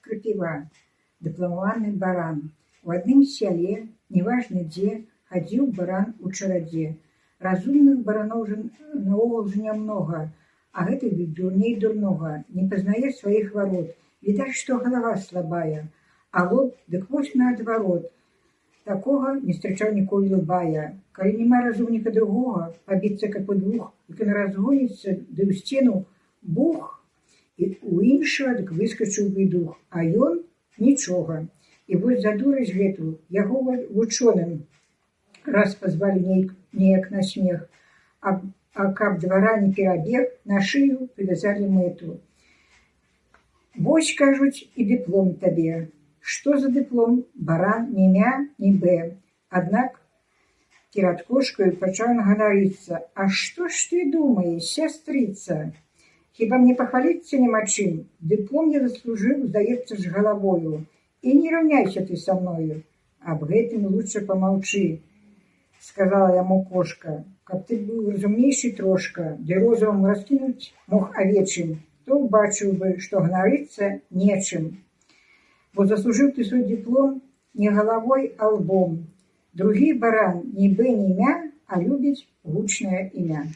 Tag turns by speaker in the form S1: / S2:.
S1: крапіва, дыпламаваны баран. У адным сяле, неважна дзе, хадзіў баран у чарадзе. Разумных бараноў наогул ж нямнога, а гэты дурней дурнога, не пазнае сваіх варот. Відаць, што галава слабая, а лоб дык вось наадварот. Такога не встречаў ніколі любая. Калі няма разумніка другога, пабіцца как у двух, як ён разгоніцца, ды ў сцену бух, і у іншага дык выскачыў бы дух, а ён нічога. І вось за дурасць гэту яго вучоным раз пазвалі неяк на смех, а каб двара не перабег, на шыю прывязалі мэту. Вось, кажуць, і дыплом табе. Што за дыплом? Баран ні мя, ні бэ. Аднак перад кошкаю пачаў ганарыцца. А што ж ты думаеш, сястрыца? Хіба мне пахваліцца няма чым? Дыплом я заслужыў, здаецца ж, галавою. І не раўняйся ты са мною. Аб гэтым лучше помаўчы, сказала яму кошка. Каб ты быў разумнейшы трошка, ды розумам раскінуць мог авечым, то ўбачыў бы, што ганарыцца нечым. Бо заслужыў ты свой дыплом не галавой, а лбом. Другі баран ні бэ, ні мя, а любіць гучнае імя.